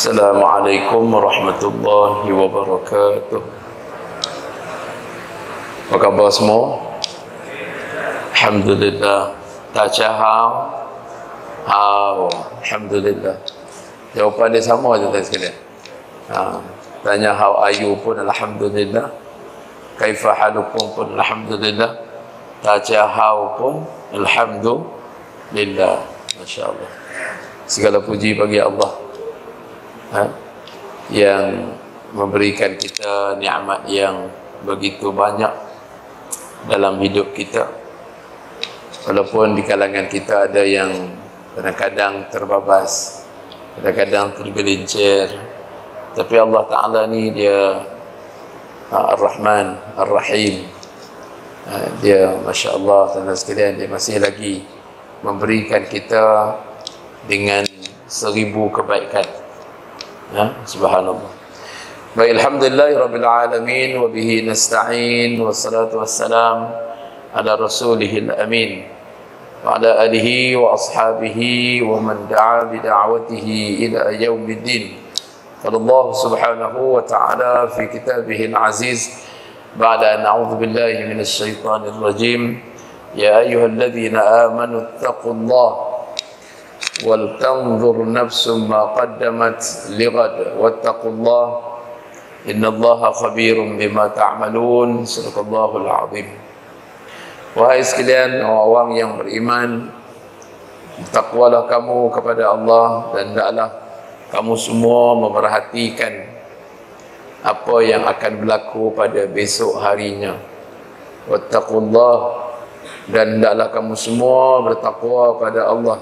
Assalamualaikum warahmatullahi wabarakatuh. Apa khabar semua? Alhamdulillah. Taca hao. Alhamdulillah. Jawapan dia sama je tadi sekalian. Tanya how are you pun alhamdulillah. Kaifa halukum pun alhamdulillah. Taca hao pun alhamdulillah. Masya-Allah. Segala puji bagi Allah yang memberikan kita nikmat yang begitu banyak dalam hidup kita. Walaupun di kalangan kita ada yang kadang-kadang terbabas, kadang-kadang tergelincir, tapi Allah Ta'ala ni dia Ar-Rahman Ar-Rahim. Dia Masya Allah, tuan-tuan sekalian, dia masih lagi memberikan kita dengan 1000 kebaikan. Subhanallah. Baik, alhamdulillahirabbil alamin wa bihi nasta'in wassalatu wassalam ala rasulihil amin wa ala alihi wa ashabihi wa man da'a bi da'watihi ila yaumiddin. Qala Allah subhanahu wa ta'ala fi kitabihil aziz ba'da an a'udzu billahi minasy syaithanir rajim ya ayyuhalladzina amanu taqullaha وَلْتَنْظُرْ نَفْسٌ مَا قَدَّمَتْ لِغَدٍ وَاتَّقُوا اللَّهَ إِنَّ اللَّهَ خَبِيرٌ بِمَا تَعْمَلُونَ. Sadaqallahul azim. Wahai sekalian orang yang beriman, bertakwalah kamu kepada Allah dan hendaklah kamu semua memerhatikan apa yang akan berlaku pada besok harinya. Wattaqullah, dan hendaklah kamu semua bertakwa pada Allah.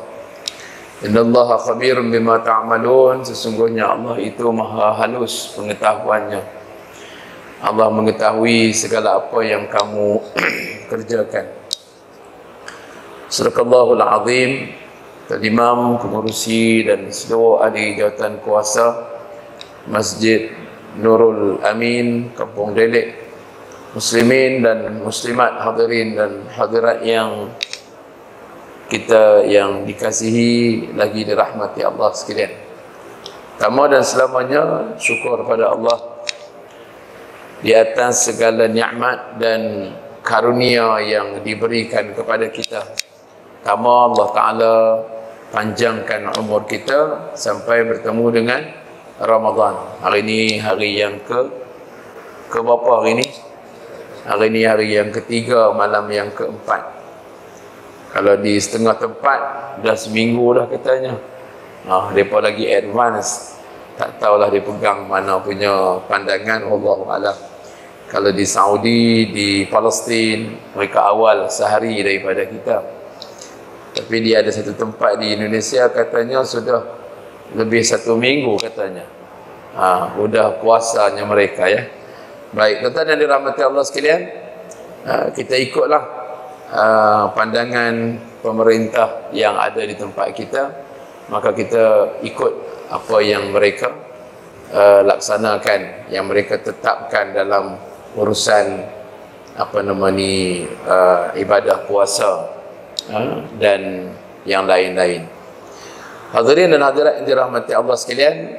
Innallaha khabirun bima ta'malun. Sesungguhnya Allah itu maha halus pengetahuannya. Allah mengetahui segala apa yang kamu kerjakan. Sadaqallahul azim. Imam, pengurusi dan seluruh ahli jawatan kuasa Masjid Nurul Amin, Kampung Delek, muslimin dan muslimat, hadirin dan hadirat yang kita yang dikasihi lagi dirahmati Allah sekalian. Pertama dan selamanya syukur pada Allah di atas segala nikmat dan karunia yang diberikan kepada kita. Pertama, Allah Ta'ala panjangkan umur kita sampai bertemu dengan Ramadan. Hari ini hari yang ke berapa hari ini? Hari ini hari yang ketiga, malam yang keempat. Kalau di setengah tempat dah seminggu dah katanya. Mereka lagi advance. Tak tahulah dia pegang mana punya pandangan, Wallahualam. Kalau di Saudi, di Palestin, mereka awal sehari daripada kita. Tapi dia ada satu tempat di Indonesia katanya sudah lebih 1 minggu katanya. Sudah puasanya mereka ya. Baik, tuan-tuan yang dirahmati Allah sekalian, kita ikutlah pandangan pemerintah yang ada di tempat kita, maka kita ikut apa yang mereka laksanakan, yang mereka tetapkan dalam urusan ibadah puasa dan yang lain-lain. Hadirin dan hadirat yang dirahmati Allah sekalian,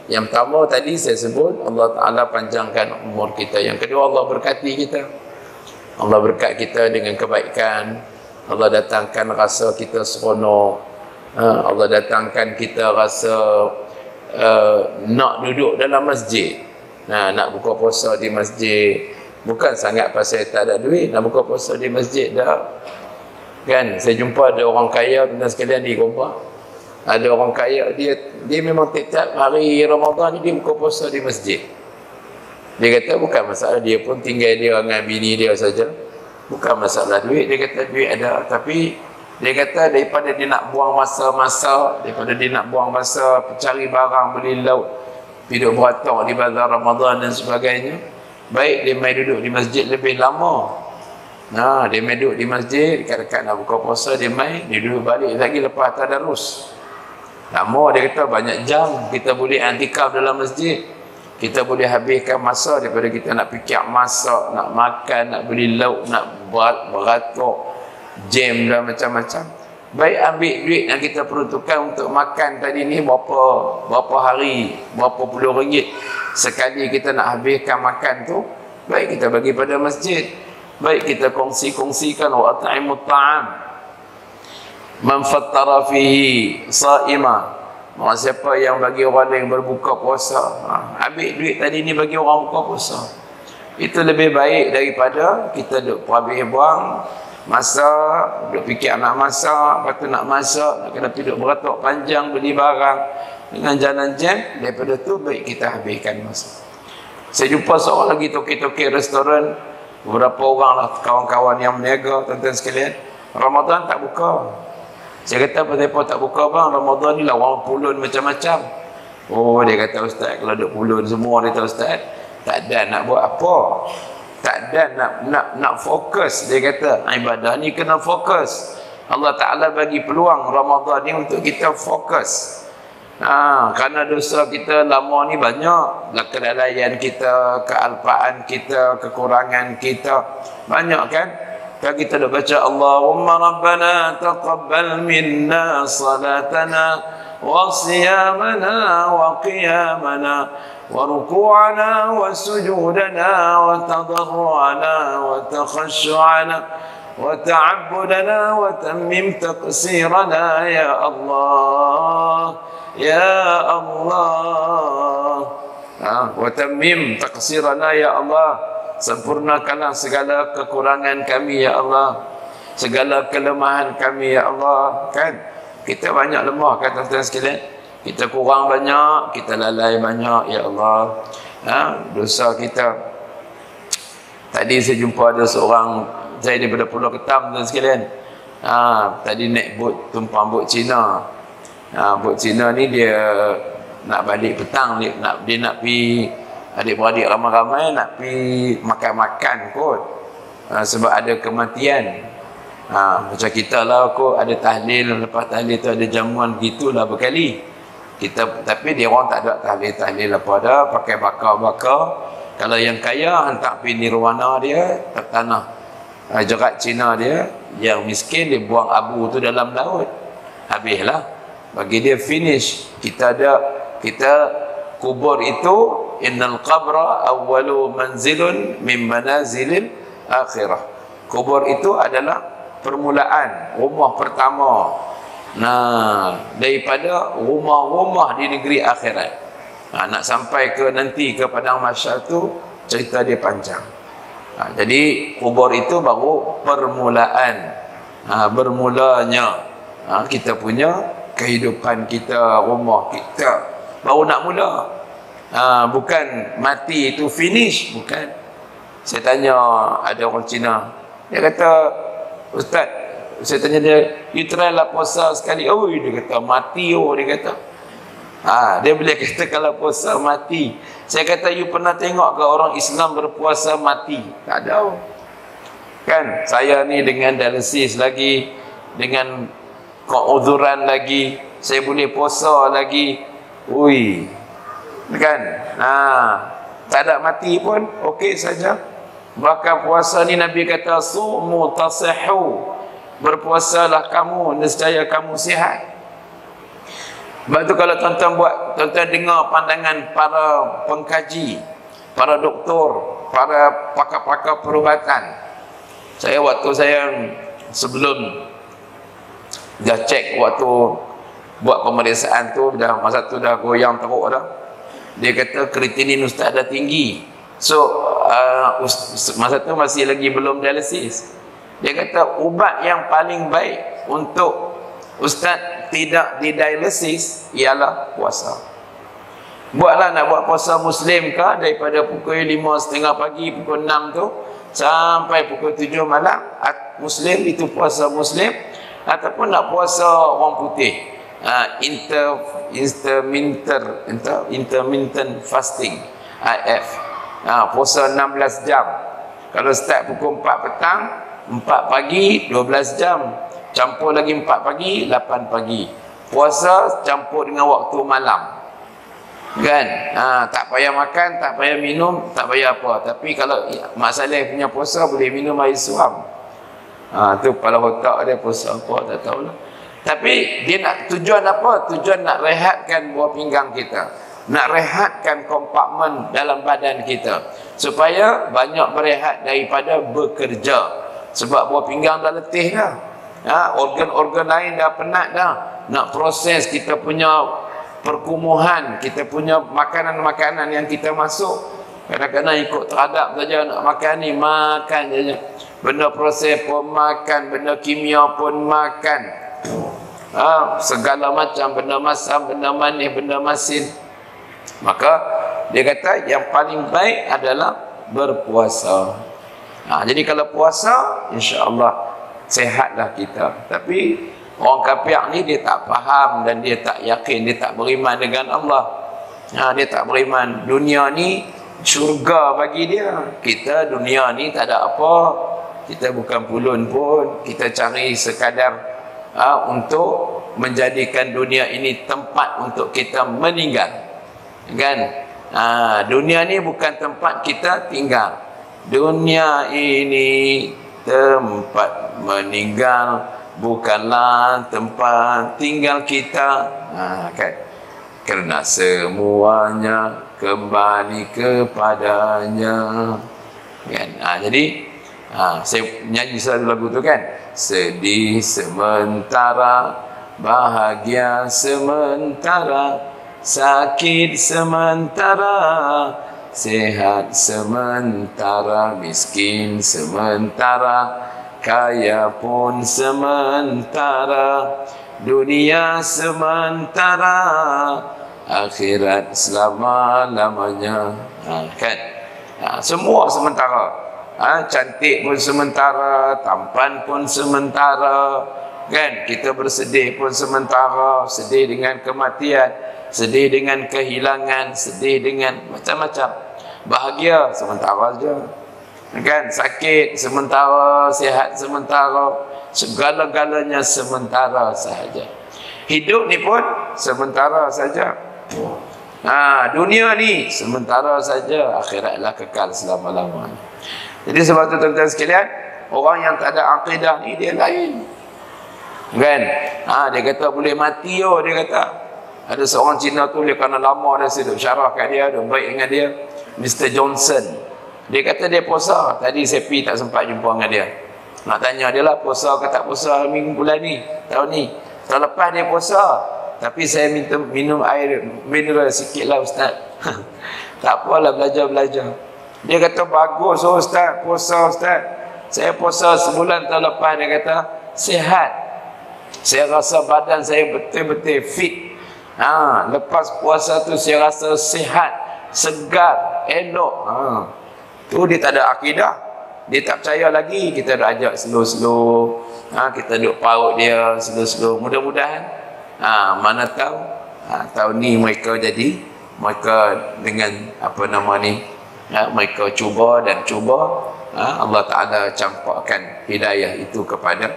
yang pertama tadi saya sebut Allah Ta'ala panjangkan umur kita. Yang kedua, Allah berkati kita. Allah berkat kita dengan kebaikan. Allah datangkan rasa kita seronok. Allah datangkan kita rasa nak duduk dalam masjid. Nak buka puasa di masjid. Bukan sangat pasal tak ada duit, nak buka puasa di masjid dah. Kan, saya jumpa ada orang kaya tuan sekalian di Gombak. Ada orang kaya, dia memang tiap hari Ramadan ni dia buka puasa di masjid. Dia kata bukan masalah, dia pun tinggal dia dengan bini dia saja. Bukan masalah duit, dia kata duit ada. Tapi dia kata daripada dia nak buang masa-masa, daripada dia nak buang masa cari barang, beli lauk, duduk beratok di bazar Ramadan dan sebagainya, baik dia main duduk di masjid lebih lama. Dia main duduk di masjid, dekat-dekat nak buka puasa, dia main, dia duduk balik lagi lepas tadarus. Lama, dia kata banyak jam kita boleh i'tikaf dalam masjid. Kita boleh habiskan masa daripada kita nak fikir masak, nak makan, nak beli lauk, nak beratok, jam dan macam-macam. Baik ambil duit yang kita peruntukkan untuk makan tadi ni berapa hari, berapa puluh ringgit sekali kita nak habiskan makan tu, baik kita bagi pada masjid, baik kita kongsi-kongsikan wa at'imut ta'am man fattara fihi sa'ima. Siapa yang bagi orang yang berbuka puasa, ambil duit tadi ni bagi orang buka puasa. Itu lebih baik daripada kita duk habis buang masa, duk fikir nak masak, lepas tu nak masak, nak kena duduk beratuk panjang beli barang dengan jalan jam. Daripada tu baik kita habiskan masa. Saya jumpa seorang lagi toki-toki restoran, beberapa orang lah kawan-kawan yang berniaga, tuan-tuan sekalian, Ramadan tak buka. Saya kata, kenapa tak buka bang? Ramadan ni lah orang pulun macam-macam. Oh, dia kata, ustaz, kalau duk pulun semua, dia kata, ustaz, tak ada nak buat apa, tak ada nak fokus. Dia kata, ibadah ni kena fokus. Allah Ta'ala bagi peluang Ramadan ni untuk kita fokus. Kerana dosa kita lama ni banyak, kelalaian kita, kealpaan kita, kekurangan kita banyak kan. Kalau kita dah baca Allahumma Rabbana taqabbal minna salatana wa siyamana wa qiyamana wa ruku'ana wa sujudana wa tadarru'ana wa takhashu'ana wa ta'abbudana wa tammim taqsirana ya Allah ya Allah. Wa tammim taqsirana ya Allah, sempurnakanlah segala kekurangan kami ya Allah, segala kelemahan kami ya Allah. Kan kita banyak lemah kan tuan-tuan sekalian, kita kurang banyak, kita lalai banyak ya Allah. Dosa kita. Tadi saya jumpa ada seorang, saya daripada Pulau Ketam tuan sekalian, tadi naik bot, tumpang bot Cina. Bot Cina ni dia nak balik petang, dia nak pergi, adik-beradik ramai-ramai nak pergi makan-makan kot, sebab ada kematian. Macam kita lah kot, ada tahlil, lepas tahlil tu ada jamuan, gitulah berkali kita. Tapi dia orang tak ada tahlil apa dah, pakai bakar-bakar. Kalau yang kaya hantar pergi nirwana dia, tanah jerat Cina dia. Yang miskin dia buang abu tu dalam laut, habislah, bagi dia finish. Kita kubur itu, innal qabra awwalu manzilun min manazilil akhirah. Kubur itu adalah permulaan, rumah pertama daripada rumah-rumah di negeri akhirat. Nak sampai ke nanti ke padang mahsyar tu, cerita dia panjang. Jadi kubur itu baru permulaan, bermulanya kita punya kehidupan kita, rumah kita baru nak mula. Bukan mati itu finish, bukan. Saya tanya ada orang Cina, dia kata, ustaz, saya tanya dia, you try lah puasa sekali. Oh, dia kata mati. Oh, dia kata dia boleh kata kalau puasa mati. Saya kata, you pernah tengok ke orang Islam berpuasa mati? Tak ada kan. Saya ni dengan dialisis lagi, dengan keuzuran lagi, saya boleh puasa lagi. Ui, kan? Tak ada mati pun okey saja. Bahkan puasa ni Nabi kata, sumu tasihhu, berpuasalah kamu, nescaya kamu sihat. Sebab tu kalau tuan-tuan dengar pandangan para pengkaji, para doktor, para pakar-pakar perubatan. Waktu saya sebelum dah cek, waktu buat pemeriksaan tu, masa tu dah goyang teruk dah. Dia kata kreatinin ustaz dah tinggi. So masa tu masih lagi belum dialisis. Dia kata ubat yang paling baik untuk ustaz tidak didialisis ialah puasa. Buatlah, nak buat puasa Muslim ke, daripada pukul 5:30 pagi, pukul 6 tu sampai pukul 7 malam, Muslim itu puasa Muslim. Ataupun nak puasa orang putih, intermittent fasting, IF, puasa 16 jam. Kalau start pukul 4 petang, 4 pagi 12 jam, campur lagi 4 pagi 8 pagi. Puasa campur dengan waktu malam, kan? Tak payah makan, tak payah minum, tak payah apa. Tapi kalau Mak Saleh punya puasa boleh minum air suam. Tu kepala otak dia puasa apa tak tahulah. Tapi dia nak tujuan apa? Tujuan nak rehatkan buah pinggang kita, nak rehatkan kompartmen dalam badan kita, supaya banyak berehat daripada bekerja. Sebab buah pinggang dah letih dah. Organ-organ lain dah penat dah. Nak proses kita punya perkumuhan, kita punya makanan-makanan yang kita masuk. Kadang-kadang ikut terhadap saja nak makan ni, makan saja. Benda proses pun makan, benda kimia pun makan. Segala macam benda masam, benda manis, benda masin. Maka dia kata yang paling baik adalah berpuasa. Jadi kalau puasa, insya-Allah sehatlah kita. Tapi orang kafir ni dia tak faham dan dia tak yakin, dia tak beriman dengan Allah. Dia tak beriman. Dunia ni syurga bagi dia. Kita dunia ni tak ada apa. Kita bukan pulun pun. Kita cari sekadar untuk menjadikan dunia ini tempat untuk kita meninggal, kan? Dunia ni bukan tempat kita tinggal. Dunia ini tempat meninggal, bukanlah tempat tinggal kita, kan? Kerana semuanya kembali kepadanya, kan? Jadi saya nyanyi selalu lagu tu, kan? Sedih sementara, bahagia sementara, sakit sementara, sehat sementara, miskin sementara, kaya pun sementara, dunia sementara, akhirat selama-lamanya, kan? Semua sementara. Cantik pun sementara, tampan pun sementara, kan? Kita bersedih pun sementara, sedih dengan kematian, sedih dengan kehilangan, sedih dengan macam-macam. Bahagia sementara saja, kan? Sakit sementara, sihat sementara, segala-galanya sementara sahaja. Hidup ni pun sementara saja. Dunia ni sementara saja, akhiratlah kekal selama-lamanya. Jadi sebab tu tuan-tuan sekalian, orang yang tak ada akidah ni dia lain, kan? Dia kata boleh mati. Dia kata ada seorang Cina tu, dia kerana lama dah saya duk syarah kat dia, duk baik dengan dia, Mr. Johnson. Dia kata dia puasa. Tadi saya pergi tak sempat jumpa dengan dia. Nak tanya dia lah puasa ke tak puasa minggu bulan ni, tahun ni. Tahun lepas dia puasa, tapi saya minum air mineral sikit lah ustaz. Tak apalah, belajar-belajar. Dia kata bagus ustaz, puasa ustaz. Saya puasa sebulan tahun lepas. Dia kata sihat. Saya rasa badan saya betul-betul fit. Lepas puasa tu saya rasa sihat, segar, elok. Tu dia tak ada akidah. Dia tak percaya lagi. Kita dah ajak slow-slow. Kita duk paut dia slow-slow. Mudah-mudahan mana tahu tahun ni mereka jadi, mereka dengan apa nama ni, mereka cuba dan cuba, Allah Ta'ala campakkan hidayah itu kepada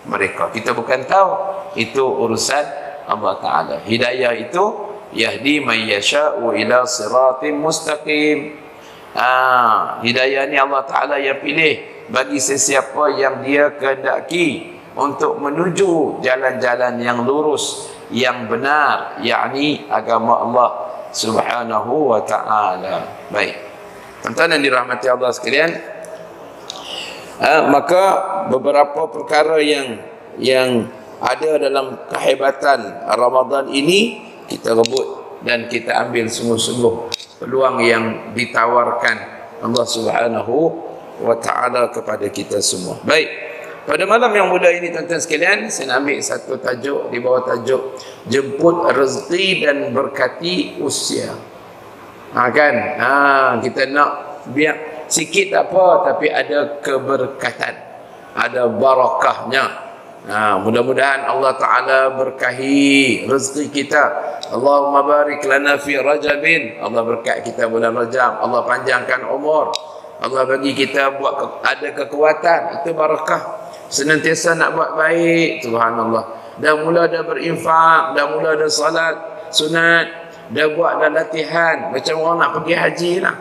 mereka. Kita bukan tahu, itu urusan Allah Ta'ala. Hidayah itu yahdi man yasha'u ila siratim mustaqim. Hidayah ni Allah Ta'ala yang pilih bagi sesiapa yang dia kehendaki untuk menuju jalan-jalan yang lurus, yang benar, yakni agama Allah Subhanahu wa Ta'ala. Baik, tuan-tuan yang dirahmati Allah sekalian, maka beberapa perkara yang ada dalam kehebatan Ramadan ini kita rebut dan kita ambil sungguh-sungguh peluang yang ditawarkan Allah Subhanahu wa Ta'ala kepada kita semua. Baik, pada malam yang mulia ini tuan-tuan sekalian, saya nak ambil satu tajuk di bawah tajuk jemput rezeki dan berkati usia. Kan? Kita nak biar sikit tak apa, tapi ada keberkatan, ada barakahnya. Mudah-mudahan Allah Ta'ala berkahi rezeki kita. Allahumma barik lana fi Rajabin. Allah berkat kita bulan Rajab. Allah panjangkan umur. Allah bagi kita buat ada kekuatan. Itu barakah. Senantiasa nak buat baik. Subhanallah. Dah mula dah berinfak, dah mula dah salat sunat, dah buat dah latihan. Macam orang nak pergi haji lah.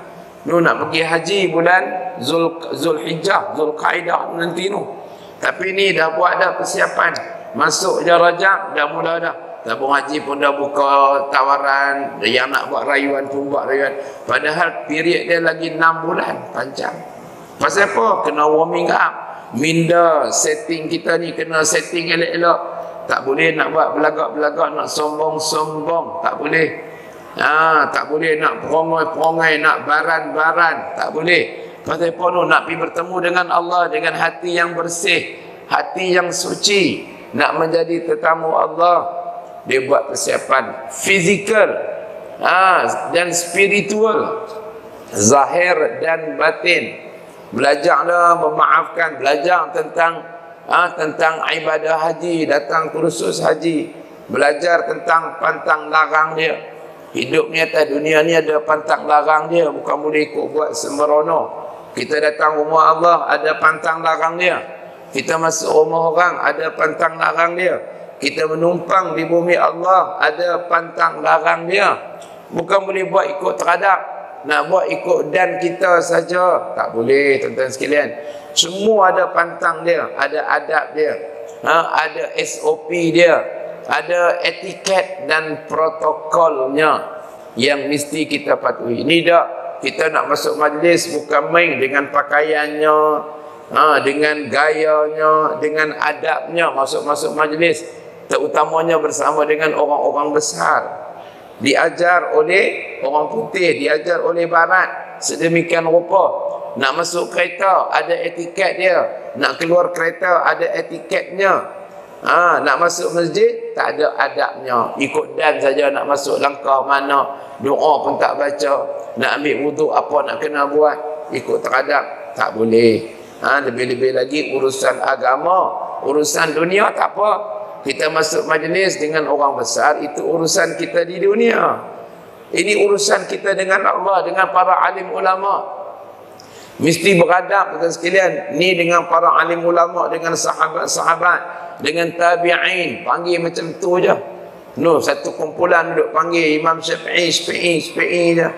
Nak pergi haji bulan Zulhijjah, Zulqaidah nanti tu. Tapi ni dah buat dah persiapan. Masuk je Rajab, dah mula dah. Tabung haji pun dah buka tawaran. Yang nak buat rayuan pun buat rayuan. Padahal period dia lagi 6 bulan. Panjang. Pasal apa? Kena warming up. Minda setting kita ni kena setting elok-elok. Tak boleh nak buat belagak-belagak, nak sombong-sombong. Tak boleh. Tak boleh nak perongai-perongai, nak baran-baran. Tak boleh. Pasal apa tu? Nak pergi bertemu dengan Allah dengan hati yang bersih, hati yang suci, nak menjadi tetamu Allah. Dia buat persiapan fizikal dan spiritual, zahir dan batin. Belajarlah memaafkan, belajar tentang ibadah haji, datang kursus haji, belajar tentang pantang larang dia. Hidup ni atas dunia ni ada pantang larang dia, bukan boleh ikut buat sembrono. Kita datang rumah Allah, ada pantang larang dia. Kita masuk rumah orang, ada pantang larang dia. Kita menumpang di bumi Allah, ada pantang larang dia. Bukan boleh buat ikut teradap, nak buat ikut dan kita saja. Tak boleh, tuan-tuan sekalian. Semua ada pantang dia, ada adab dia, ada SOP dia, ada etiket dan protokolnya yang mesti kita patuhi. Ini dah, kita nak masuk majlis bukan main dengan pakaiannya, dengan gayanya, dengan adabnya masuk majlis. Terutamanya bersama dengan orang-orang besar. Diajar oleh orang putih, diajar oleh barat. Sedemikian rupa. Nak masuk kereta, ada etiket dia. Nak keluar kereta, ada etiketnya. Nak masuk masjid, tak ada adabnya. Ikut dan saja nak masuk, langkah mana, doa pun tak baca. Nak ambil wuduk, apa nak kena buat, ikut teradap, tak boleh. Lebih-lebih lagi urusan agama, urusan dunia tak apa. Kita masuk majlis dengan orang besar, itu urusan kita di dunia. Ini urusan kita dengan Allah, dengan para alim ulama. Mesti beradab, tuan sekalian. Ni dengan para alim ulama, dengan sahabat-sahabat, dengan tabi'in. Panggil macam tu je. Satu kumpulan duduk panggil Imam Syafi'i je.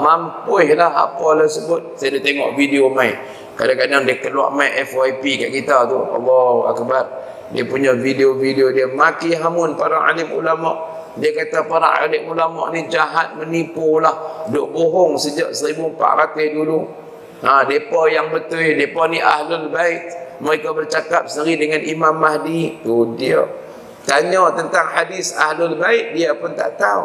Mampuih lah apalah sebut. Saya dah tengok video mai. Kadang-kadang dia keluar mai FYP kat kita tu. Allahu Akbar. Dia punya video-video dia maki hamun para alim ulama. Dia kata para alim ulama ni jahat, menipu lah, duk bohong sejak 1400 dulu. Depa yang betul, depa ni ahlul bait. Mereka bercakap sendiri dengan Imam Mahdi. Tu dia. Tanya tentang hadis ahlul bait, dia pun tak tahu.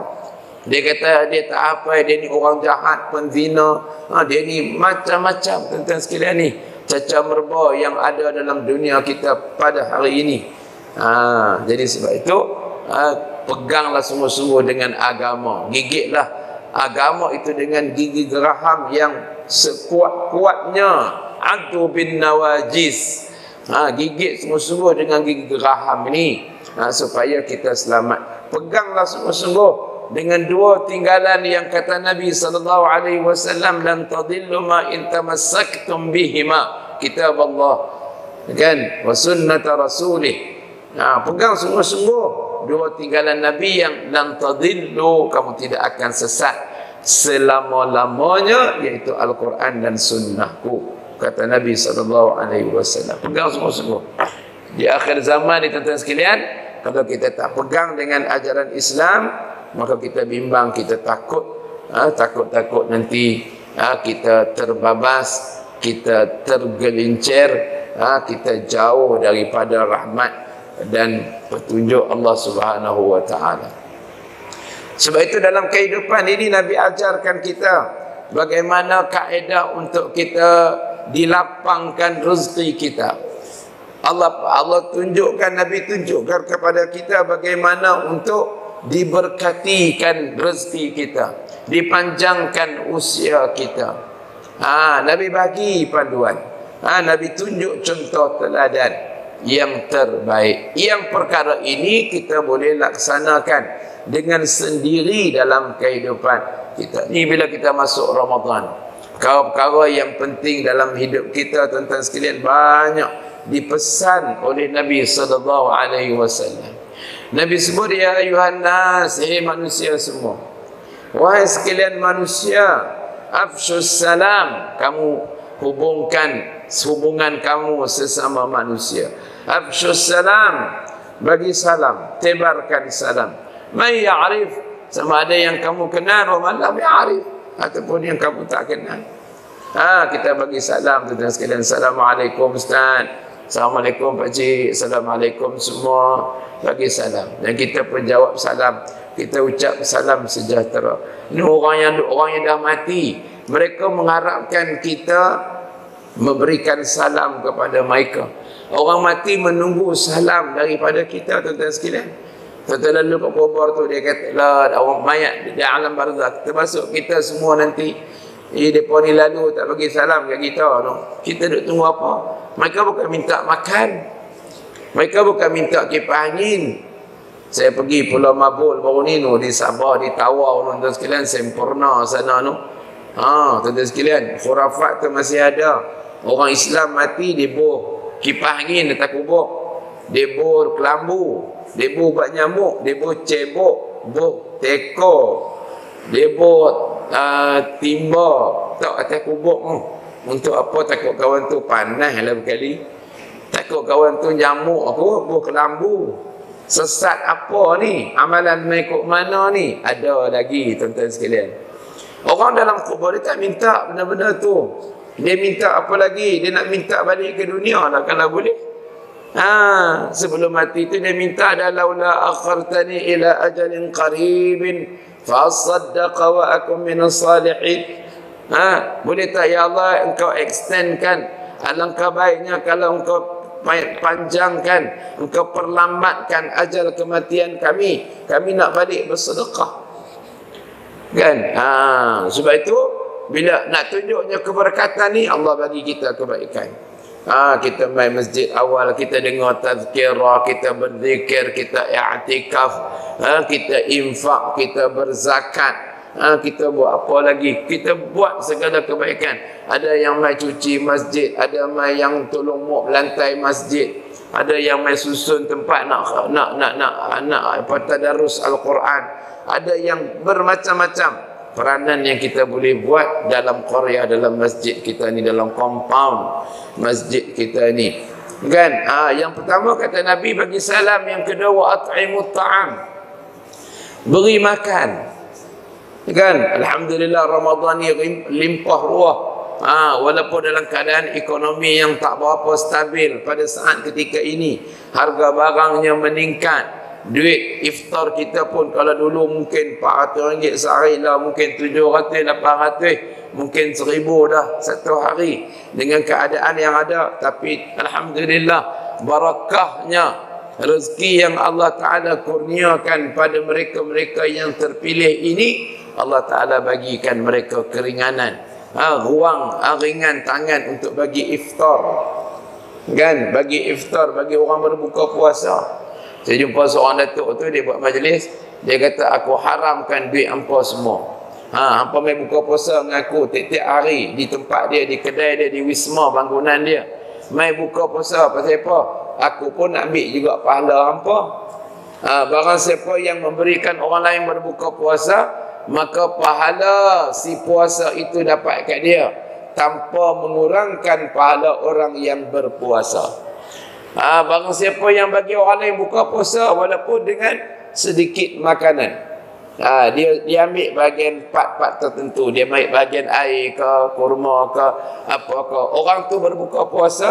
Dia kata dia tak apa, dia ni orang jahat, penzina. Dia ni macam-macam, tuan-tuan sekalian ni. Caca merba yang ada dalam dunia kita pada hari ini. Jadi sebab itu peganglah sungguh-sungguh dengan agama. Gigitlah agama itu dengan gigi geraham yang sekuat-kuatnya. Adu bin nawajis. Gigit sungguh-sungguh dengan gigi geraham ini, supaya kita selamat. Peganglah sungguh-sungguh dengan dua tinggalan yang kata Nabi SAW, lan tadillu ma in tamassaktum bihima, kitab Allah kan, wa sunnata rasulih. Pegang sungguh-sungguh dua tinggalan Nabi yang lan tadillu, kamu tidak akan sesat selama-lamanya, iaitu Al-Quran dan sunnahku, kata Nabi SAW. Pegang sungguh-sungguh. Di akhir zaman ni, tuan-tuan sekalian, kalau kita tak pegang dengan ajaran Islam, maka kita bimbang, kita takut, takut nanti kita terbabas, kita tergelincir, kita jauh daripada rahmat dan petunjuk Allah Subhanahu wa taala. Sebab itu dalam kehidupan ini Nabi ajarkan kita bagaimana kaedah untuk kita dilapangkan rezeki kita. Allah tunjukkan, Nabi tunjukkan kepada kita bagaimana untuk diberkatikan rezeki kita, dipanjangkan usia kita. Nabi bagi panduan. Nabi tunjuk contoh teladan yang terbaik. Yang perkara ini kita boleh laksanakan dengan sendiri dalam kehidupan kita. Ni bila kita masuk Ramadan, perkara-perkara yang penting dalam hidup kita, tuan-tuan sekalian, banyak dipesan oleh Nabi SAW. Nabi sebut, ya ayuhan nas, manusia semua, wahai sekalian manusia, afshus salam, kamu hubungan kamu sesama manusia. Afshus salam, bagi salam, tebarkan salam. May ya'rif, sama ada yang kamu kenal, wa man lam ya'rif, ataupun yang kamu tak kenal. Kita bagi salam tuan-tuan sekalian. Assalamualaikum Ustaz, Assalamualaikum Pak Cik, Assalamualaikum semua. Bagi salam. Dan kita pun jawab salam. Kita ucap salam sejahtera. Ini orang yang dah mati, mereka mengharapkan kita memberikan salam kepada mereka. Orang mati menunggu salam daripada kita, tuan-tuan sekalian. Tuan-tuan lalu kat kubur tu, dia kata lah, orang mayat di alam barzakh, termasuk kita semua nanti. Mereka ni lalu tak bagi salam kat kita, no. Kita duk tunggu apa? Mereka bukan minta makan, mereka bukan minta kipas angin. Saya pergi Pulau Mabul baru ni, no, di Sabah, di Tawau, tuan-tuan sekalian, sempurna sana, no. Tuan-tuan sekalian, khurafat tu masih ada. Orang Islam mati, dia buh kipas angin atas kubur, dia buh kelambu, dia buh ubat nyamuk, dia buh cebok, buh teko, dia buh timba tak atas kubur. Untuk apa? Takut kawan tu panas lah berkali, takut kawan tu nyamuk aku, buh kelambu. Sesat apa ni? Amalan mengikut mana ni? Ada lagi, tuan-tuan sekalian. Orang dalam kubur dia tak minta benda-benda tu. Dia minta apa lagi? Dia nak minta balik ke dunia lah kalau boleh. Sebelum mati tu dia minta, laula akhartani ila ajalin qaribin fa asaddaqa wa akum minas salihin. Boleh tak ya Allah engkau extendkan, alangkah baiknya kalau engkau panjangkan, engkau perlambatkan ajal kematian kami nak balik bersedekah. Kan? Sebab itu bila nak tunjuknya keberkatan ni, Allah bagi kita kebaikan. Kita main masjid awal, kita dengar tazkirah, kita berzikir, kita i'tikaf, kita infak, kita berzakat, kita buat apa lagi? Kita buat segala kebaikan. Ada yang main cuci masjid, ada main yang tolong mop lantai masjid, ada yang main susun tempat nak tadarus Al-Quran, ada yang bermacam-macam peranan yang kita boleh buat dalam qaryah, dalam masjid kita ni, dalam compound masjid kita ni. Kan? Yang pertama kata Nabi bagi salam, yang kedua wa at'imut ta'am, beri makan. Kan? Alhamdulillah Ramadan ni limpah ruah. Walaupun dalam keadaan ekonomi yang tak berapa stabil pada saat ketika ini, harga barangnya meningkat. Duit iftar kita pun kalau dulu mungkin RM400 sehari lah, mungkin 700, 800, mungkin 1000 dah satu hari dengan keadaan yang ada. Tapi Alhamdulillah, barakahnya rezeki yang Allah Ta'ala kurniakan pada mereka-mereka yang terpilih ini, Allah Ta'ala bagikan mereka keringanan, ruang ringan tangan untuk bagi iftar. Kan? Bagi iftar, bagi orang berbuka puasa. Saya jumpa seorang datuk tu, dia buat majlis, dia kata aku haramkan duit hampa semua. Hampa main buka puasa dengan aku tiap-tiap hari di tempat dia, di kedai dia, di wisma bangunan dia. Main buka puasa pasal apa? Aku pun nak ambil juga pahala hampa. Barang siapa yang memberikan orang lain berbuka puasa, maka pahala si puasa itu dapat kat dia tanpa mengurangkan pahala orang yang berpuasa. Barang siapa yang bagi orang lain buka puasa walaupun dengan sedikit makanan, dia ambil bahagian part-part tertentu, dia ambil bahagian air ke, kurma ke, apa ke, orang tu berbuka puasa,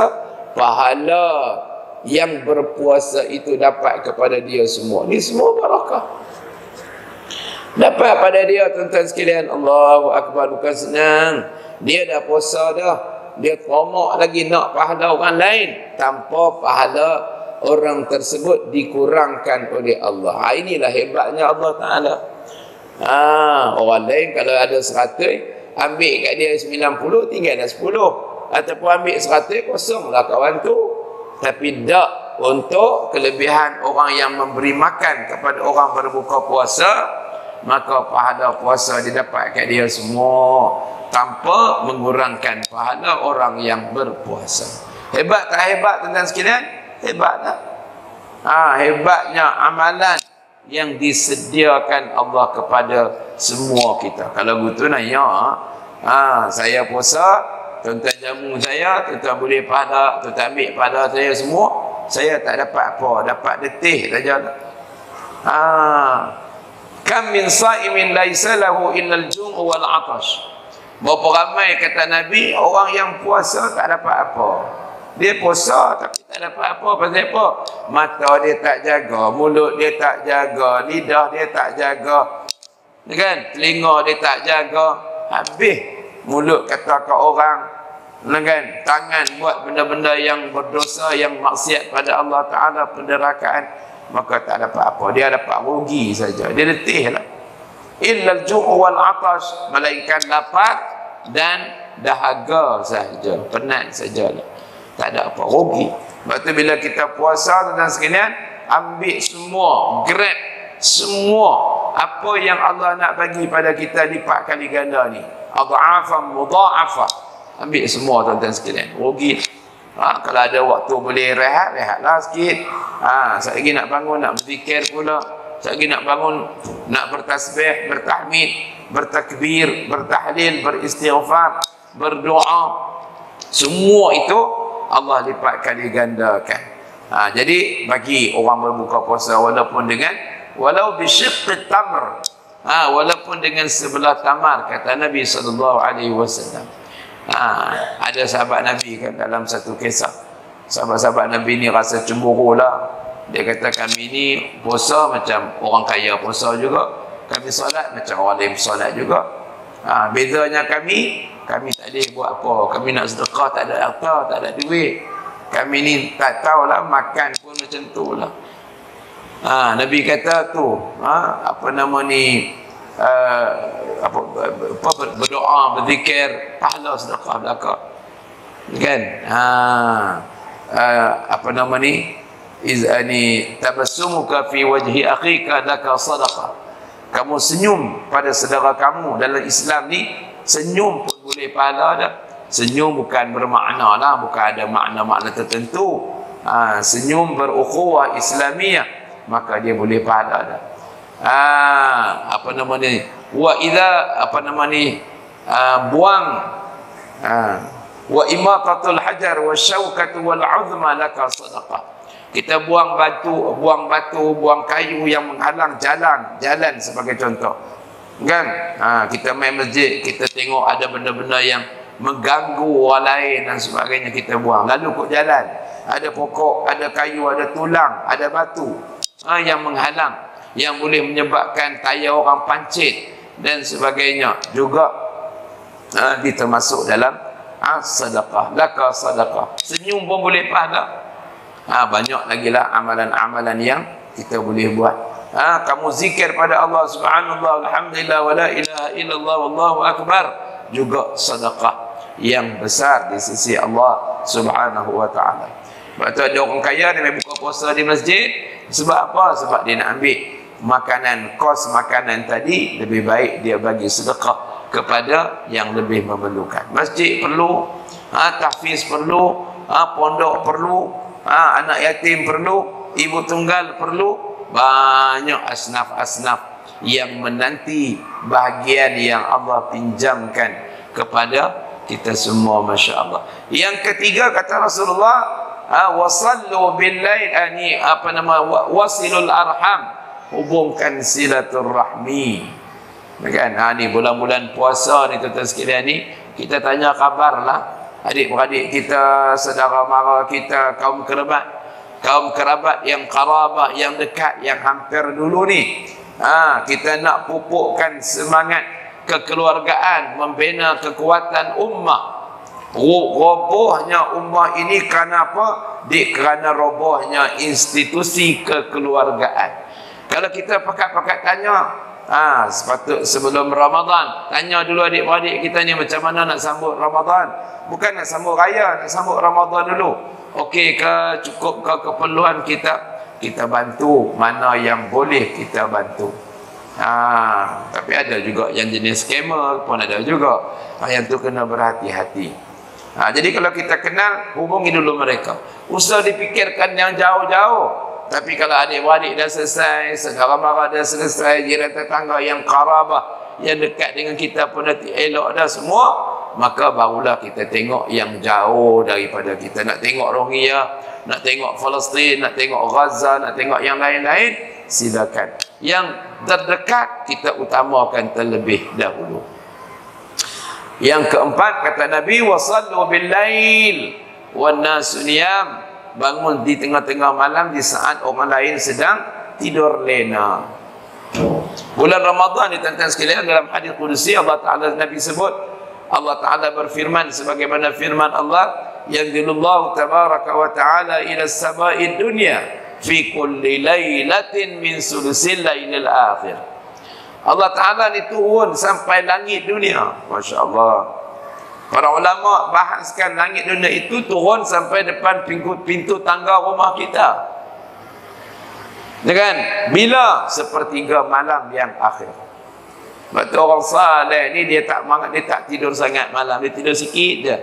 pahala yang berpuasa itu dapat kepada dia semua. Ini semua barakah dapat pada dia, tuan-tuan sekalian. Allahu Akbar. Bukan senang. Dia dah puasa dah, dia tamak lagi nak pahala orang lain tanpa pahala orang tersebut dikurangkan oleh Allah. Inilah hebatnya Allah Ta'ala. Orang lain kalau ada 100, ambil kat dia 90, tinggal dah 10. Ataupun ambil 100, kosonglah kawan tu. Tapi tak untuk kelebihan orang yang memberi makan kepada orang berbuka puasa, maka pahala puasa didapat kat dia semua tanpa mengurangkan pahala orang yang berpuasa. Hebat tak hebat, tuan-tuan sekalian? Hebat tak? Hebatnya amalan yang disediakan Allah kepada semua kita. Kalau betul nanya, saya puasa, tuan-tuan jamu saya, tuan-tuan boleh pahala, tuan-tuan ambil pahala saya semua. saya tak dapat apa, dapat letih saja. Kam min sa'imin laisa lahu illa al-jum' wal 'atash. Berapa ramai kata Nabi orang yang puasa tak dapat apa. Dia puasa tapi tak dapat apa. Pasal apa? Mata dia tak jaga, mulut dia tak jaga, lidah dia tak jaga, kan? Telinga dia tak jaga, habis mulut kata ke orang, kan? Tangan buat benda-benda yang berdosa, yang maksiat pada Allah Ta'ala, penderakaan, maka tak dapat apa. Dia dapat rugi saja, dia letih lah. Illa al-ju' wal 'atash, melainkan lapar dan dahaga saja, penat sajalah. Tak ada apa, rugi. Sebab tu bila kita puasa tuan-tuan sekalian, ambil semua, grab semua apa yang Allah nak bagi pada kita lipat kali ganda ni, adha'afan mudha'afah. Ambil semua tuan-tuan sekalian, rugi. Kalau ada waktu boleh rehat, rehatlah sikit. Sekejap lagi nak bangun, nak berzikir pula. Sekejap lagi nak bangun, nak bertasbih, bertahmid, bertakbir, bertahlil, beristighfar, berdoa. Semua itu Allah lipat kali gandakan. Jadi bagi orang berbuka puasa walau bisyiqqit tamr, walaupun dengan sebelah tamar, kata Nabi sallallahu alaihi wasallam. Ada sahabat Nabi kan, dalam satu kisah, sahabat-sahabat Nabi ni rasa cemburu lah. Dia kata, kami ni puasa macam orang kaya puasa juga, kami solat macam orang lain solat juga. Bezanya kami tak boleh buat apa. Kami nak sedekah tak ada harta, tak ada duit. Kami ni tak tahulah, makan pun macam tu lah. Nabi kata tu, apa nama ni, berdoa, berzikir, pahala sedekah belaka, kan? Apa nama ni, izani tabassumuka fi wajhi akhika laka sadaqah. Kamu senyum pada saudara kamu dalam Islam ni, senyum pun boleh pahala dah. Senyum bukan bermakna lah, bukan ada makna-makna tertentu. Senyum berukhuwah Islamiyah, maka dia boleh pahala dah. Apa nama ni, wa idza, apa nama ni, buang, wa imatatul hajar wa syaukatu wal uzma laka sadaqah. Kita buang batu, buang kayu yang menghalang jalan sebagai contoh, kan? Kita main masjid, kita tengok ada benda-benda yang mengganggu orang lain dan sebagainya, kita buang. Lalu kok jalan, ada pokok, ada kayu, ada tulang, ada batu yang menghalang, yang boleh menyebabkan tayar orang pancit dan sebagainya, juga termasuk dalam sedekah. Laka sedekah. Senyum pun boleh pahala. Banyak lagi lah amalan-amalan yang kita boleh buat. Kamu zikir pada Allah subhanallah, alhamdulillah, wa la ilaha illallah, wallahu akbar, juga sedekah yang besar di sisi Allah subhanahu wa ta'ala. Sebab tu ada orang kaya dia buka puasa di masjid. Sebab apa? Sebab dia nak ambil makanan, kos makanan tadi, lebih baik dia bagi sedekah kepada yang lebih memerlukan. Masjid perlu, tahfiz perlu, pondok perlu, anak yatim perlu, ibu tunggal perlu. Banyak asnaf-asnaf yang menanti bahagian yang Allah pinjamkan kepada kita semua, Masya Allah. Yang ketiga kata Rasulullah, wasallu billail, apa nama, wasilul arham, hubungkan silaturrahmi, kan? Ni bulan-bulan puasa ni tuan-tuan sekalian ni, kita tanya khabar lah adik-beradik kita, saudara mara kita, kaum kerabat yang qarabah, yang dekat, yang hampir dulu ni. Kita nak pupukkan semangat kekeluargaan, membina kekuatan ummah. Robohnya ummah ini kerana apa? Kerana robohnya institusi kekeluargaan. Kalau kita pakat-pakat tanya, sepatut sebelum Ramadan, tanya dulu adik-beradik kita ni macam mana nak sambut Ramadan. Bukan nak sambut raya, nak sambut Ramadan dulu. Okey ke, cukup ke keperluan kita bantu mana yang boleh kita bantu. Tapi ada juga yang jenis scammer pun ada juga. Yang tu kena berhati-hati. Jadi kalau kita kenal, hubungi dulu mereka. Usah dipikirkan yang jauh-jauh. Tapi kalau adik-beradik dah selesai, saudara mara dah selesai, jiran tetangga yang qarabah, yang dekat dengan kita pun dah elok dah semua, maka barulah kita tengok yang jauh daripada kita. Nak tengok Rohingya, nak tengok Palestin, nak tengok Gaza, nak tengok yang lain-lain, silakan. Yang terdekat kita utamakan terlebih dahulu. Yang keempat, kata Nabi, wasallu bil lail wan nasu niyam, bangun di tengah-tengah malam di saat orang lain sedang tidur lena. Bulan Ramadan ni tuan-tuan sekalian, dalam hadis qudsi Allah Taala, Nabi sebut, Allah Taala berfirman sebagaimana firman Allah, yanzilullahu tabaraka wa taala ila as-sama'id dunya fi kulli lailatin min sulusil lailil akhir. Allah Ta'ala ni turun sampai langit dunia. Masya Allah. Para ulama bahaskan langit dunia itu turun sampai depan pintu tangga rumah kita. Dengan bila? Sepertiga malam yang akhir. Betul, orang saleh ni dia tak tidur sangat malam, dia tidur sikit je.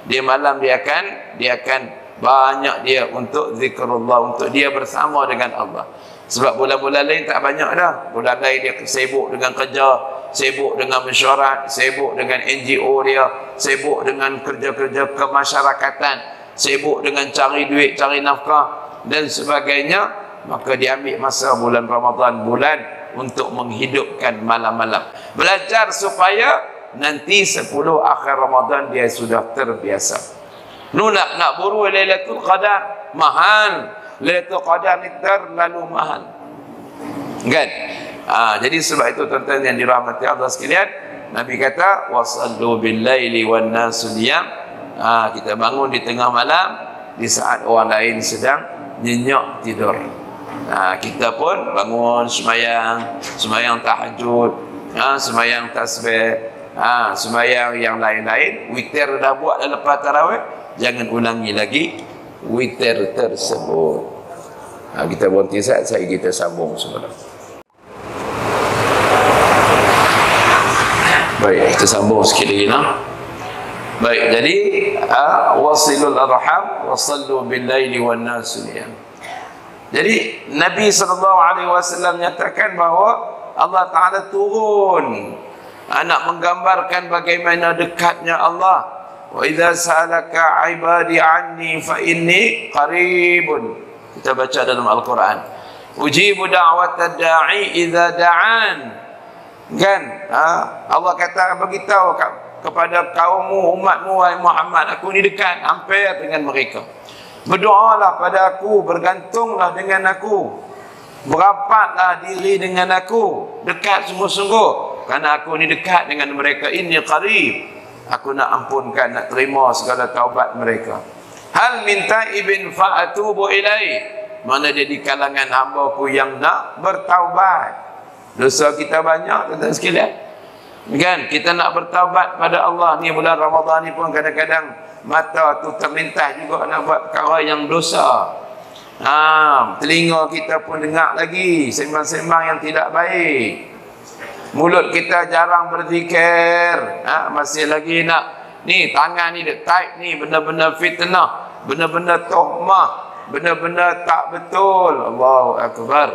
Dia malam dia akan banyak dia untuk zikrullah, untuk dia bersama dengan Allah. Sebab bulan-bulan lain tak banyak dah. Bulan lain dia sibuk dengan kerja, sibuk dengan mesyuarat, sibuk dengan NGO dia, sibuk dengan kerja-kerja kemasyarakatan, sibuk dengan cari duit, cari nafkah dan sebagainya. Maka dia ambil masa bulan Ramadan, bulan untuk menghidupkan malam-malam. Belajar supaya nanti 10 akhir Ramadan dia sudah terbiasa. Nak buru Lailatul Qadar, mahal. Lailatul Qadar ni terlalu mahal, kan? Jadi sebab itu tuan-tuan yang dirahmati Allah sekalian, Nabi kata wasallu bil laili wan nasu niyam. Kita bangun di tengah malam di saat orang lain sedang nyenyak tidur. Kita pun bangun sembahyang tahajud, sembahyang tasbih, sembahyang yang lain-lain. Witir dah buat dah lepas tarawih, jangan ulangi lagi witir tersebut. Kita berhenti saat saya kita sambung semula. Baik, kita sambung sikit lagi Baik, jadi wasilul arham wasallu bil laili wan nasu niyam. Jadi Nabi SAW nyatakan bahawa Allah Ta'ala turun nak menggambarkan bagaimana dekatnya Allah. Wa idza sa'alaka 'ibadi 'anni fa inni qaribun. Kita baca dalam Al-Quran. Ujibu da'watad da'i idza da'an. Kan? Allah kata beritahu kepada kaummu, umatmu, wahai Muhammad, aku ni dekat, hampir dengan mereka. Berdoalah pada aku, bergantunglah dengan aku, berapatlah diri dengan aku, dekat sungguh-sungguh, kerana aku ni dekat dengan mereka. Inni qarib. Aku nak ampunkan, nak terima segala taubat mereka. Hal min taibin fa'atubu ilaih. Mana dia di kalangan hamba-Ku yang nak bertaubat. Dosa kita banyak, tuan-tuan sekalian. Kan? Kita nak bertaubat pada Allah. Ni bulan Ramadan ni pun kadang-kadang mata tu terlintas juga nak buat perkara yang dosa. Telinga kita pun dengar lagi sembang-sembang yang tidak baik. Mulut kita jarang berzikir, masih lagi nak ni tangan ni dia type ni benda-benda fitnah, benda-benda tuhmah, benda-benda tak betul. Allahu akbar.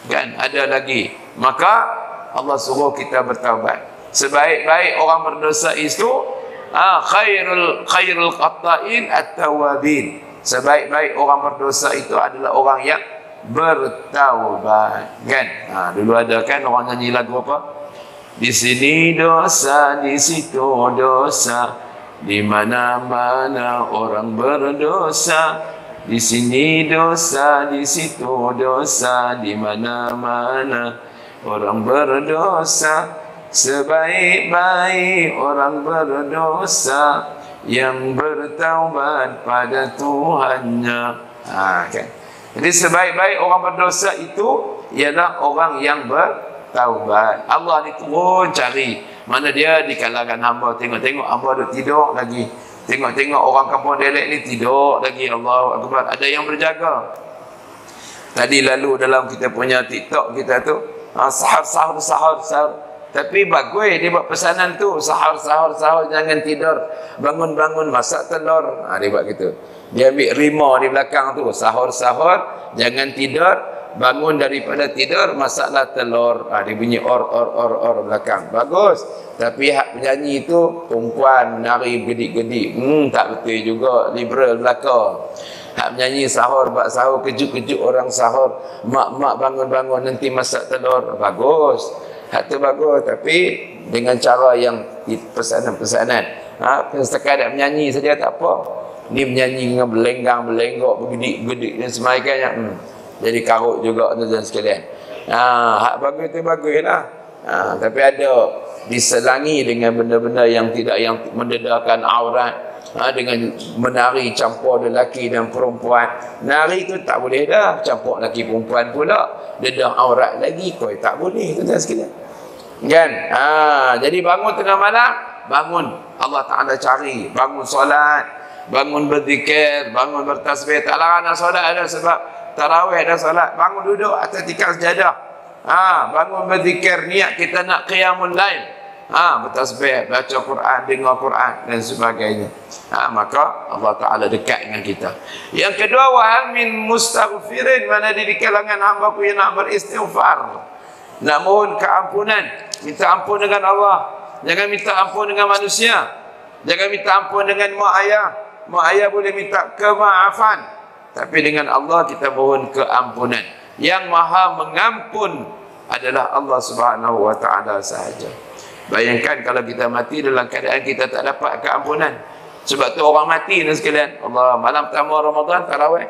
Kan ada lagi. Maka Allah suruh kita bertaubat. Sebaik-baik orang berdosa itu khairul qatta'in at-tawabin. Sebaik-baik orang berdosa itu adalah orang yang bertaubat, kan? Dulu ada kan orang nyanyi lagu apa? Di sini dosa, di situ dosa, di mana-mana orang berdosa. Di sini dosa, di situ dosa, di mana-mana orang berdosa. Sebaik-baik orang berdosa yang bertaubat pada Tuhannya. Kan? Jadi sebaik-baik orang berdosa itu ialah orang yang bertaubat. Allah ni turun cari mana dia di kalangan hamba. Tengok-tengok hamba duduk tidur lagi. Tengok-tengok orang kampung Delek ni tidur lagi. Allahu akbar. Ada yang berjaga. Tadi lalu dalam kita punya TikTok kita tu, sahur. Tapi bagus dia buat pesanan tu, sahur, jangan tidur, bangun-bangun masak telur. Dia buat gitu. Dia ambil remote di belakang tu, sahur, jangan tidur, bangun daripada tidur, masalah telur. Dia bunyi or belakang. Bagus. Tapi hak penyanyi itu perempuan menari gedik-gedik. Tak betul juga, liberal belaka. Hak menyanyi sahur, bak sahur, kejut-kejut orang sahur. Mak-mak bangun-bangun nanti masak telur. Bagus. Hak tu bagus. Tapi dengan cara yang pesanan-pesanan. Sekadar menyanyi saja tak apa. Ni menyanyi dengan berlenggang-belenggok, bergedik-gedik dan sebagainya. Jadi karut juga tuan-tuan sekalian. Hak bagus tu baguslah. Tapi ada diselangi dengan benda-benda yang tidak, yang mendedahkan aurat, dengan menari campur lelaki dan perempuan. Nari tu tak boleh dah, campur lelaki perempuan pula, dedah aurat lagi, kau tak boleh tuan-tuan sekalian. Kan? Jadi bangun tengah malam, bangun Allah Ta'ala cari, bangun solat, bangun berzikir, bangun bertasbih. Tak larang nak solat ada sebab tarawih ada solat. Bangun duduk atas tikar sejadah. Bangun berzikir, niat kita nak qiyamul lail. Bertasbih, baca Quran, dengar Quran dan sebagainya. Maka Allah Ta'ala dekat dengan kita. Yang kedua, wa hal min mustaghfirin, mana di kalangan hamba-Ku yang nak beristighfar, nak mohon keampunan, minta ampun dengan Allah. Jangan minta ampun dengan manusia. Jangan minta ampun dengan mak ayah. Mak ayah boleh minta kemaafan, tapi dengan Allah kita mohon keampunan. Yang maha mengampun adalah Allah Subhanahu wa Ta'ala sahaja. Bayangkan kalau kita mati dalam keadaan kita tak dapat keampunan. Sebab tu orang mati dan sekalian, Allah, malam pertama Ramadan tarawih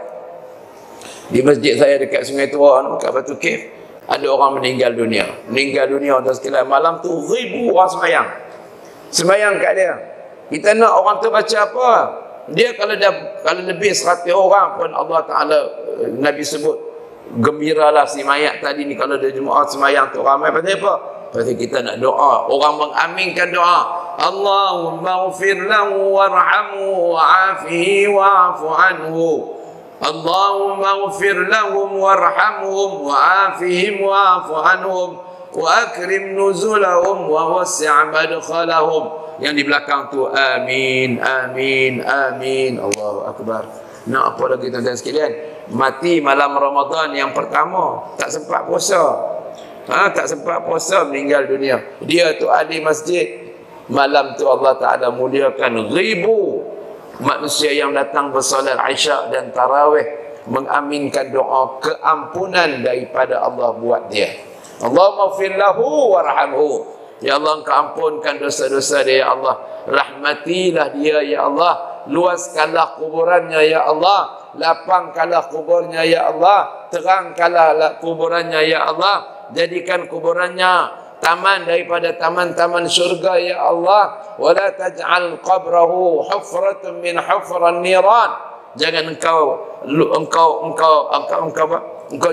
di masjid saya dekat Sungai Tua, kat Batu Cave, ada orang meninggal dunia. Meninggal dunia dan sekalian, malam tu ribu orang semayang kat dia. Kita nak orang tu baca apa? Dia kalau lebih 100 orang pun Allah Ta'ala, Nabi sebut, gembiralah si mayat tadi ni kalau ada jemaah semayang tu ramai. Pasal apa? Pasal kita nak doa. Orang mengaminkan doa. Allahumma ghfir lahu warhamhu wa'afihi wa'afu anhu. Allahumma ghfir lahum warhamhum wa'afihim wa'afu anhum wa akrim nuzulahum wa wasi' madkhalahum. Yang di belakang tu amin, amin, amin. Allahu Akbar. Nak apa lagi tuan-tuan sekalian? Mati malam Ramadan yang pertama, tak sempat puasa. Tak sempat puasa, meninggal dunia. Dia tu ahli masjid. Malam tu Allah Ta'ala muliakan ribu manusia yang datang bersolat Isyak dan tarawih, mengaminkan doa keampunan daripada Allah buat dia. Allahumma ighfir lahu warhamhu. Ya Allah, Engkau ampunkan dosa-dosa dia, ya Allah. Rahmatilah dia, ya Allah. Luaskanlah kuburannya, ya Allah. Lapangkanlah kuburnya, ya Allah. Terangkanlah kuburannya, ya Allah. Jadikan kuburannya taman daripada taman-taman syurga, ya Allah. Wala taj'al qabrahu hufratun min hufran niran. Jangan engkau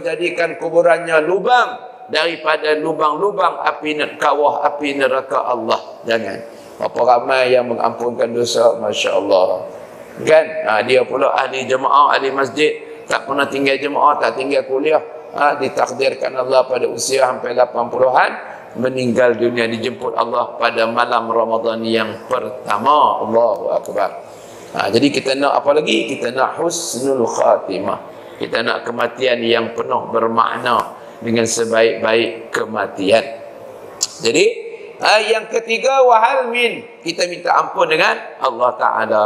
jadikan kuburannya lubang daripada lubang-lubang api, kawah api neraka Allah. Jangan. Apa ramai yang mengampunkan dosa, Masya Allah. Kan? Dia pula ahli jemaah, ahli masjid, tak pernah tinggal jemaah, tak tinggal kuliah. Ditakdirkan Allah pada usia sampai 80-an, meninggal dunia, dijemput Allah pada malam Ramadan yang pertama. Allahu Akbar. Jadi kita nak apa lagi? Kita nak husnul khatimah. Kita nak kematian yang penuh bermakna, dengan sebaik-baik kematian. Jadi yang ketiga, wahal min, kita minta ampun dengan Allah Ta'ala.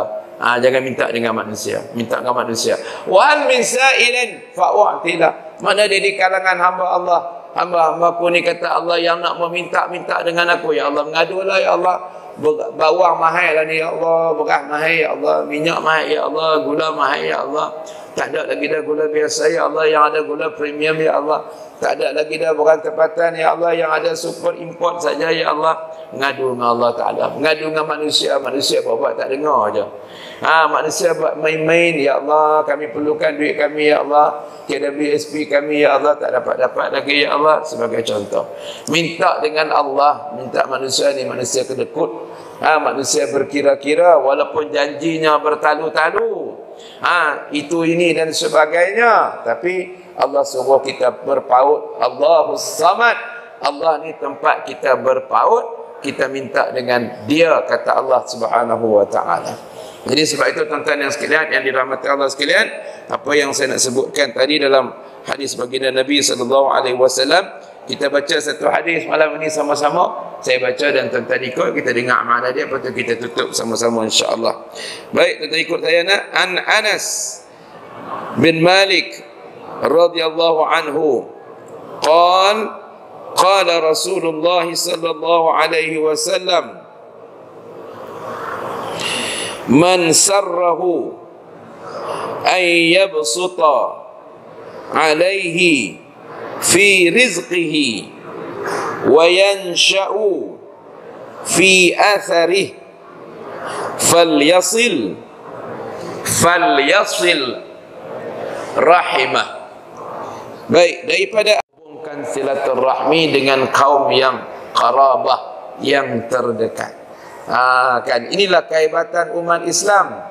Jangan minta dengan manusia. Minta dengan manusia. Wahal min sa'ilin fa'u'tila. Mana dia di kalangan hamba Allah. Hamba-hambaku ni kata Allah yang nak meminta-minta dengan aku, ya Allah, mengadulah, ya Allah. Bawang mahal lah ni, ya Allah. Beras mahal, ya Allah. Minyak mahal, ya Allah. Gula mahal, ya Allah. Tak ada lagi dah gula biasa, ya Allah. Yang ada gula premium, ya Allah. Tak ada lagi dah barang tempatan, ya Allah. Yang ada super import saja, ya Allah. Mengadu dengan Allah Ta'ala. Mengadu dengan manusia. Manusia buat tak dengar je. Manusia buat main-main, ya Allah. Kami perlukan duit kami, ya Allah. KWSP kami, ya Allah. Tak dapat-dapat lagi, ya Allah. Sebagai contoh. Minta dengan Allah. Minta manusia ni, manusia kedekut. Manusia berkira-kira. Walaupun janjinya bertalu-talu. Itu ini dan sebagainya. Tapi Allah suruh kita berpaut. Allahus Samad. Allah ni tempat kita berpaut. Kita minta dengan dia, kata Allah Subhanahu wa Ta'ala. Jadi sebab itu tuan-tuan yang sekalian, yang dirahmati Allah sekalian, apa yang saya nak sebutkan tadi dalam hadis baginda Nabi SAW, kita baca satu hadis malam ini sama-sama. Saya baca dan tuan-tuan ikut, kita dengar makna dia, lepas tu kita tutup sama-sama insya-Allah. Baik, tuan-tuan ikut saya nak. An Anas bin Malik radhiyallahu anhu qala Rasulullah sallallahu alaihi wasallam, man sarrahu ay yabsuta alaihi fi rizqihi wa yansha'u fi atharih falyasil rahimah. Baik, daripada hubungkan silaturahmi dengan kaum yang qarabah, yang terdekat. Kan inilah kehebatan umat Islam.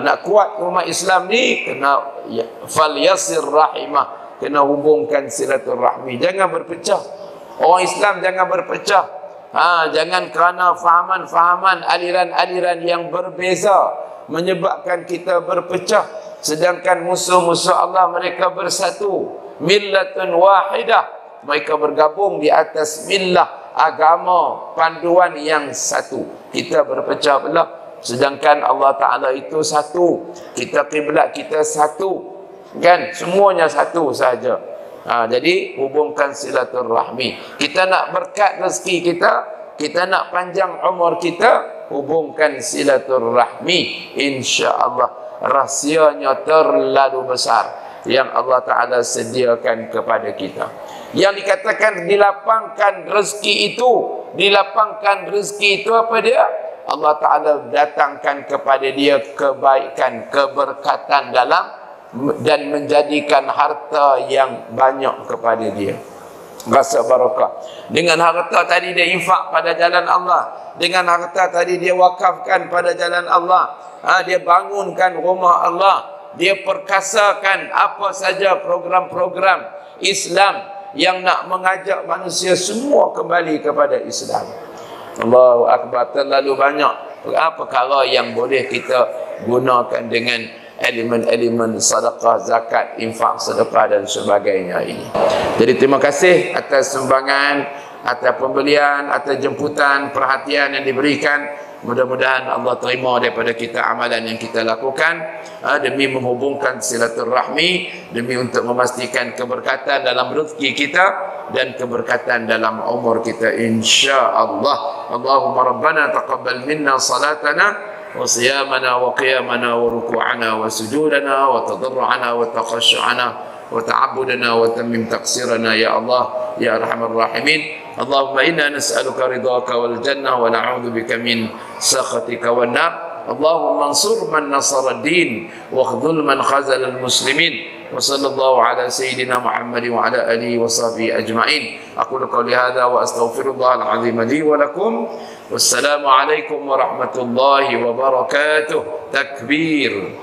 Nak kuat umat Islam ni kena falyasir rahimah, kena hubungkan silaturahmi, jangan berpecah. Orang Islam jangan berpecah. Jangan kerana fahaman-fahaman, aliran-aliran yang berbeza menyebabkan kita berpecah, sedangkan musuh-musuh Allah mereka bersatu, millatun wahidah, mereka bergabung di atas millah, agama, panduan yang satu. Kita berpecah belah, sedangkan Allah Ta'ala itu satu, kita kiblat kita satu, kan, semuanya satu saja. Jadi hubungkan silaturahmi. Kita nak berkat rezeki kita, kita nak panjang umur kita, hubungkan silaturahmi. insya-Allah rahsianya terlalu besar yang Allah Ta'ala sediakan kepada kita. Yang dikatakan dilapangkan rezeki itu, dilapangkan rezeki itu apa dia? Allah Ta'ala datangkan kepada dia kebaikan, keberkatan dalam, dan menjadikan harta yang banyak kepada dia. Rasa barakah. Dengan harta tadi dia infak pada jalan Allah, dengan harta tadi dia wakafkan pada jalan Allah, dia bangunkan rumah Allah, dia perkasakan apa saja program-program Islam yang nak mengajak manusia semua kembali kepada Islam. Allahu Akbar. Terlalu banyak perkara yang boleh kita gunakan dengan elemen-elemen sedekah, zakat, infak, sedekah dan sebagainya ini. Jadi terima kasih atas sumbangan, atas pembelian, atas jemputan, perhatian yang diberikan. Mudah-mudahan Allah terima daripada kita amalan yang kita lakukan, demi menghubungkan silaturahmi, demi untuk memastikan keberkatan dalam rezeki kita dan keberkatan dalam umur kita insya-Allah. Allahumma rabbana taqabbal minna salatana wa siyamana wa qiyamana wa ruku'ana wa sujudana wa tadarru'ana wa taqashshu'ana wa ta'abbudana wa tammim taqsirana ya Allah ya arhamar rahimin. Allahumma inna nas'aluka ridhaka wal jannah wa na'udzu bika min sakhatika wan nar. Allahumma ansur man nasara ad-din wa khudhul man khazala al-muslimin. Wa sallallahu ala sayyidina Muhammad wa ala alihi wa sahbihi ajma'in. Aqulu qawli hadha wa astaghfirullah al-'azim li wa lakum. Wassalamu alaikum warahmatullahi wabarakatuh. Takbir.